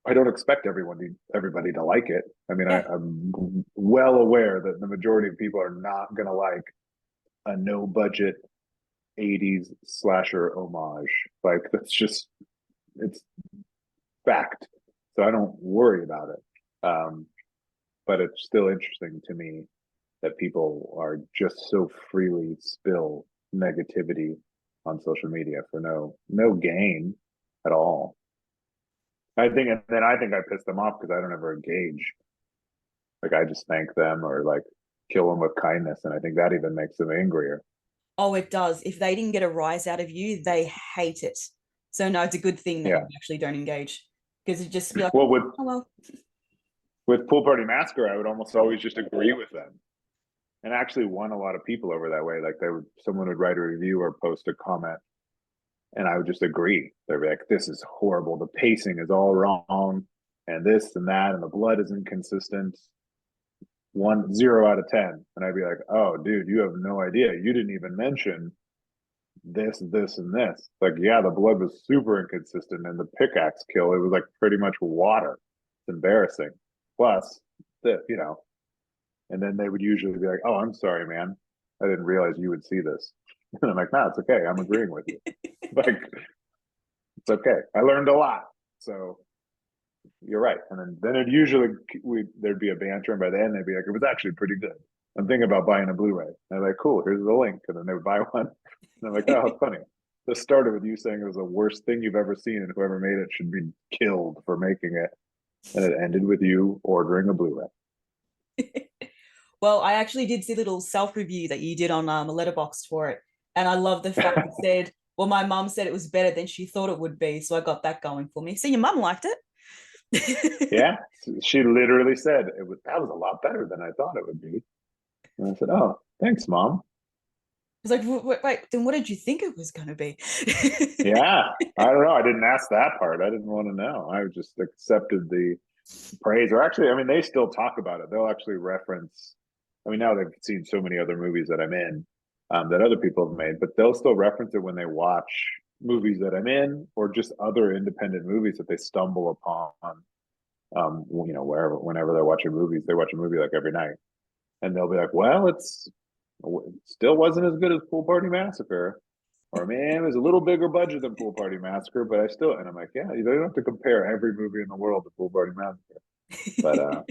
Speaker 2: I don't expect everybody to like it. I mean,
Speaker 1: Yeah.
Speaker 2: I'm well aware that the majority of people are not going to like a no budget 80s slasher homage. Like, it's fact. So I don't worry about it. But it's still interesting to me that people are just so freely spill negativity on social media for no gain at all. I think I piss them off because I don't ever engage. Like, I just thank them or like kill them with kindness, and I think that even makes them angrier.
Speaker 1: Oh, it does. If they didn't get a rise out of you, they hate it. So no, it's a good thing that you
Speaker 2: Yeah.
Speaker 1: actually don't engage, because you just be like,
Speaker 2: Well, with
Speaker 1: oh well.
Speaker 2: Pool Party Massacre, I would almost always just agree with them, and actually won a lot of people over that way. Like, someone would write a review or post a comment, and I would just agree. They'd be like, "This is horrible. The pacing is all wrong, and this and that, and the blood is inconsistent." 0 out of 10, and I'd be like, "Oh, dude, you have no idea. You didn't even mention this, this, and this." Like, yeah, the blood was super inconsistent, and the pickaxe kill, it was like pretty much water. It's embarrassing. Plus, and then they would usually be like, "Oh, I'm sorry, man. I didn't realize you would see this." And I'm like, "No, it's okay. I'm agreeing with you. Like, it's okay. I learned a lot." So you're right. And then it usually there'd be a banter, and by the end they'd be like, "It was actually pretty good. I'm thinking about buying a Blu-ray." And they're like, "Cool, here's the link." And then they would buy one. And I'm like, "Oh, how funny." This started with you saying it was the worst thing you've ever seen, and whoever made it should be killed for making it. And it ended with you ordering a Blu-ray.
Speaker 1: Well, I actually did see a little self-review that you did on a letterbox for it. And I love the fact it said, well, my mum said it was better than she thought it would be. So I got that going for me. So your mum liked it.
Speaker 2: Yeah, she literally said that was a lot better than I thought it would be. And I said, "Oh, thanks, Mom."
Speaker 1: I was like, wait, then what did you think it was going to be?
Speaker 2: Yeah, I don't know. I didn't ask that part. I didn't want to know. I just accepted praise, or actually, I mean, they still talk about it. They'll actually reference. I mean, now they've seen so many other movies that I'm in, that other people have made, but they'll still reference it when they watch movies that I'm in, or just other independent movies that they stumble upon. Whenever they're watching movies, they watch a movie like every night, and they'll be like, "Well, it still wasn't as good as Pool Party Massacre." Or man, it was a little bigger budget than Pool Party Massacre, but I still, and I'm like, yeah, you don't have to compare every movie in the world to Pool Party Massacre, but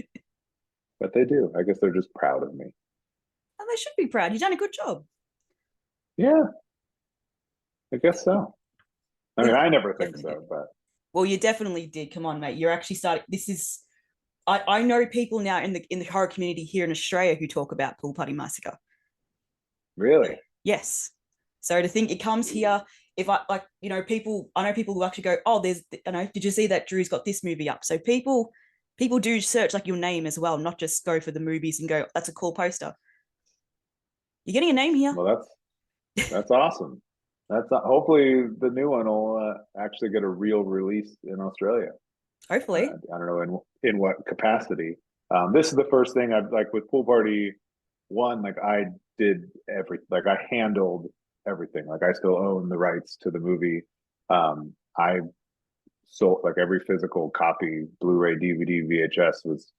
Speaker 2: but they do. I guess they're just proud of me.
Speaker 1: And they should be proud. You've done a good job.
Speaker 2: Yeah, I guess so. I mean,
Speaker 1: Well,
Speaker 2: I never think
Speaker 1: definitely did.
Speaker 2: so, but
Speaker 1: Well, you definitely did. Come on, mate. You're actually starting. This is. I know people now in the horror community here in Australia who talk about Pool Party Massacre.
Speaker 2: really,
Speaker 1: Yes. So to think it comes here, if I like, people, I know people who actually go, oh, did you see that Drew's got this movie up? So people do search like your name as well, not just go for the movies and go, that's a cool poster. You're getting a name here.
Speaker 2: well, that's awesome. That's hopefully the new one will actually get a real release in Australia.
Speaker 1: Hopefully.
Speaker 2: I don't know in what capacity. This is the first thing I've like with Pool Party One. Like I did everything. Like I handled everything. Like I still own the rights to the movie. I sold like every physical copy, Blu-ray, DVD, VHS was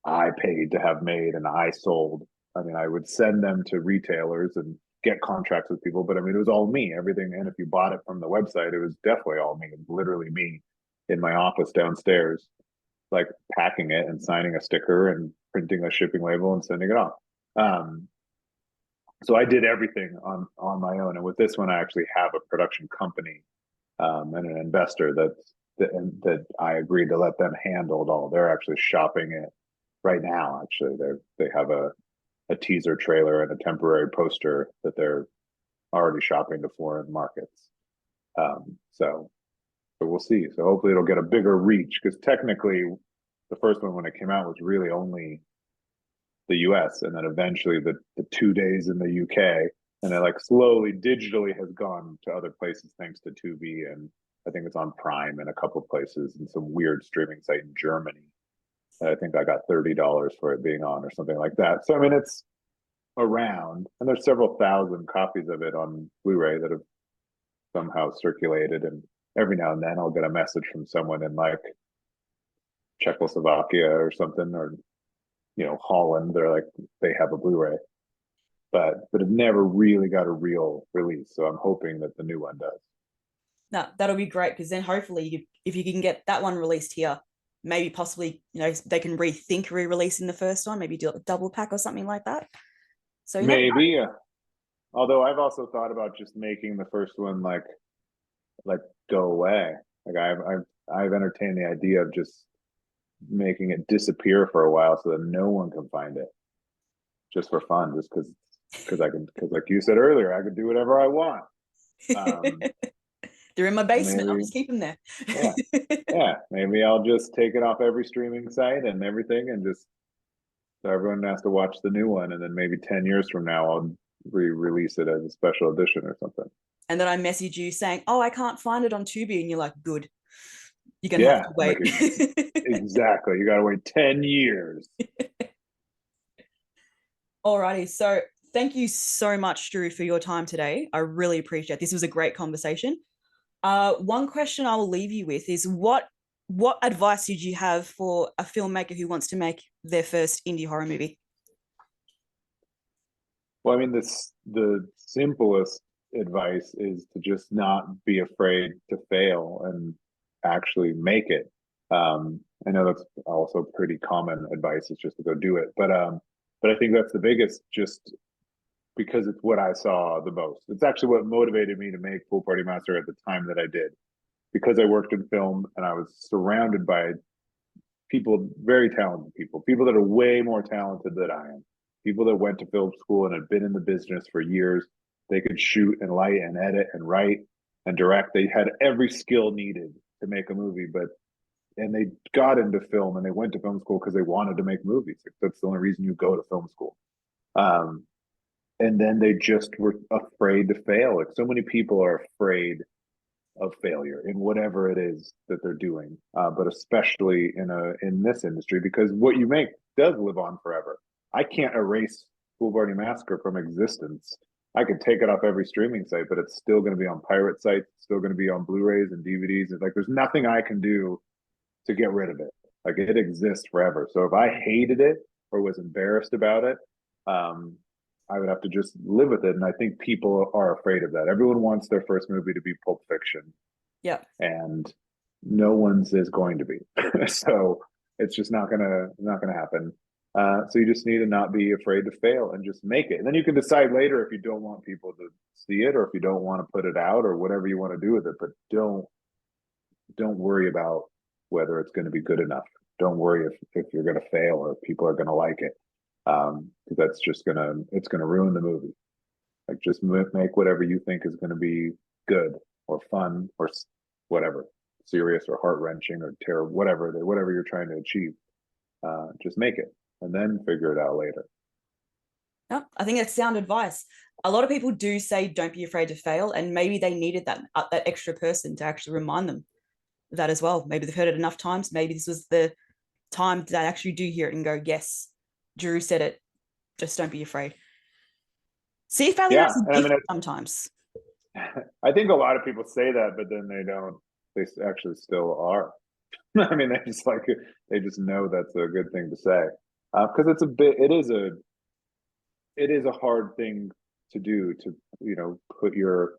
Speaker 2: I paid to have made, and I sold. I mean, I would send them to retailers and get contracts with people, but I mean, it was all me. Everything, and if you bought it from the website, it was definitely all me. It was literally me in my office downstairs, like packing it and signing a sticker and printing a shipping label and sending it off. Um, so I did everything on my own. And with this one, I actually have a production company, and an investor that I agreed to let them handle it all. They're actually shopping it right now. Actually, they have a teaser trailer and a temporary poster that they're already shopping to foreign markets. So we'll see. So hopefully it'll get a bigger reach, because technically the first one when it came out was really only the US, and then eventually the 2 days in the UK, and then like slowly digitally has gone to other places thanks to Tubi, and I think it's on Prime in a couple of places and some weird streaming site in Germany. And I think I got $30 for it being on or something like that. So I mean it's around, and there's several thousand copies of it on Blu-ray that have somehow circulated, and every now and then I'll get a message from someone in like Czechoslovakia or something, or Holland. They're like they have a Blu-ray, but it never really got a real release. So I'm hoping that the new one does.
Speaker 1: No, that'll be great, because then hopefully if you can get that one released here, maybe possibly they can rethink re-releasing the first one, maybe do a double pack or something like that. So
Speaker 2: Maybe, although I've also thought about just making the first one like go away. Like I've entertained the idea of just making it disappear for a while so that no one can find it, just for fun, just because like you said earlier, I could do whatever I want.
Speaker 1: They're in my basement. I'll
Speaker 2: maybe
Speaker 1: just keep them there.
Speaker 2: yeah, maybe I'll just take it off every streaming site and everything, and just so everyone has to watch the new one, and then maybe 10 years from now I'll re-release it as a special edition or something.
Speaker 1: And then I message you saying, oh, I can't find it on Tubi, and you're like, good, you're gonna have
Speaker 2: Yeah,
Speaker 1: to wait.
Speaker 2: like, exactly. You gotta wait 10 years.
Speaker 1: Alrighty, so thank you so much, Drew, for your time today. I really appreciate it. This was a great conversation. One question I will leave you with is what advice did you have for a filmmaker who wants to make their first indie horror movie?
Speaker 2: Well, I mean, the simplest advice is to just not be afraid to fail and actually make it. I know that's also pretty common advice, is just to go do it. But I think that's the biggest, just because it's what I saw the most. It's actually what motivated me to make Pool Party Master at the time that I did, because I worked in film and I was surrounded by people, very talented people that are way more talented than I am, people that went to film school and had been in the business for years. They could shoot and light and edit and write and direct. They had every skill needed to make a movie, and they got into film and they went to film school because they wanted to make movies. Like, that's the only reason you go to film school. And then they just were afraid to fail. Like, so many people are afraid of failure in whatever it is that they're doing, but especially in this industry, because what you make does live on forever. I can't erase Pool Party Massacre from existence. I could take it off every streaming site, but it's still going to be on pirate sites, it's still going to be on Blu-rays and DVDs. It's like there's nothing I can do to get rid of it. Like it exists forever. So if I hated it or was embarrassed about it, I would have to just live with it. And I think people are afraid of that. Everyone wants their first movie to be Pulp Fiction.
Speaker 1: Yeah.
Speaker 2: And no one's is going to be. So it's just not gonna happen. So you just need to not be afraid to fail and just make it. And then you can decide later if you don't want people to see it or if you don't want to put it out or whatever you want to do with it. But don't worry about whether it's going to be good enough. Don't worry if you're going to fail or if people are going to like it. Because that's just it's gonna ruin the movie. Like just make whatever you think is going to be good or fun or whatever, serious or heart-wrenching or terrible, whatever you're trying to achieve. Just make it and then figure it out later.
Speaker 1: Yeah, I think that's sound advice. A lot of people do say don't be afraid to fail, and maybe they needed that extra person to actually remind them of that as well. Maybe they've heard it enough times. Maybe this was the time that I actually do hear it and go, yes, Drew said it. Just don't be afraid. See, failure is a gift sometimes.
Speaker 2: I think a lot of people say that, but then they don't. They actually still are. I mean, they just know that's a good thing to say, because it is a hard thing to do, to put your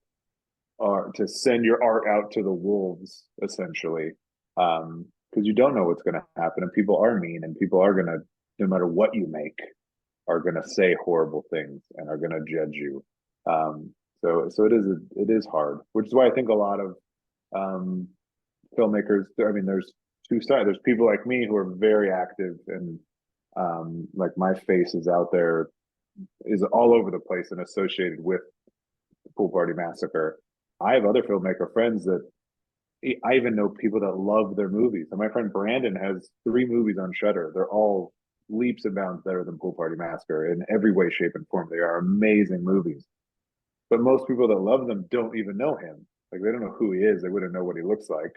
Speaker 2: art, to send your art out to the wolves, essentially, because you don't know what's going to happen, and people are mean, and people are going to, no matter what you make, are going to say horrible things and are going to judge you. So it is hard, which is why I think a lot of filmmakers, I mean, there's two sides. There's people like me who are very active and like my face is out there, is all over the place and associated with Pool Party Massacre. I have other filmmaker friends that I even know people that love their movies. And my friend Brandon has 3 movies on Shudder. They're all leaps and bounds better than Pool Party Massacre in every way, shape, and form. They are amazing movies. But most people that love them don't even know him. Like they don't know who he is. They wouldn't know what he looks like.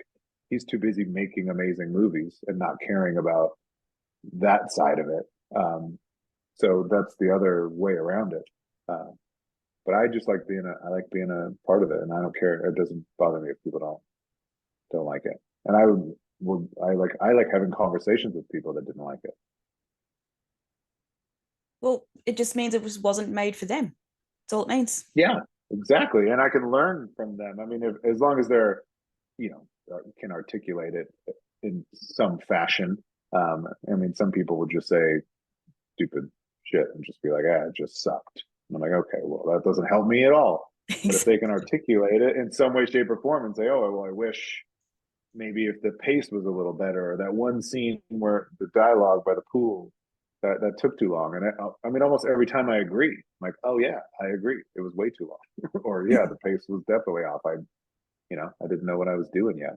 Speaker 2: He's too busy making amazing movies and not caring about that side of it. So that's the other way around it. But I just like being a part of it, and I don't care. It doesn't bother me if people don't like it. And I like having conversations with people that didn't like it.
Speaker 1: Well, it just means it wasn't made for them. That's all it means.
Speaker 2: Yeah, exactly. And I can learn from them. I mean, as long as they're, can articulate it in some fashion. I mean, some people would just say stupid shit and just be like, it just sucked. And I'm like, okay, well, that doesn't help me at all. But if they can articulate it in some way, shape, or form and say, oh, well, I wish maybe if the pace was a little better, or that one scene where the dialogue by the pool, that took too long. And I mean, almost every time I agree, I'm like, oh yeah, I agree. It was way too long. Or yeah, the pace was definitely off. I didn't know what I was doing yet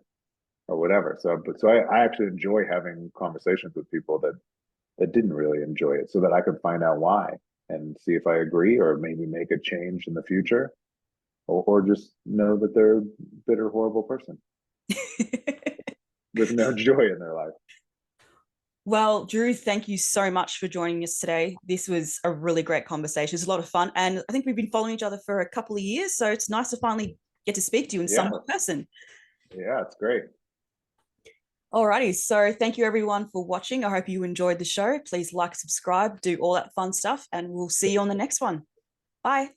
Speaker 2: or whatever. So I actually enjoy having conversations with people that didn't really enjoy it so that I could find out why and see if I agree or maybe make a change in the future or just know that they're a bitter, horrible person with no joy in their life.
Speaker 1: Well, Drew, thank you so much for joining us today. This was a really great conversation. It's a lot of fun. And I think we've been following each other for a couple of years. So it's nice to finally get to speak to you in some person.
Speaker 2: Yeah, it's great.
Speaker 1: Alrighty. So thank you everyone for watching. I hope you enjoyed the show. Please like, subscribe, do all that fun stuff, and we'll see you on the next one. Bye.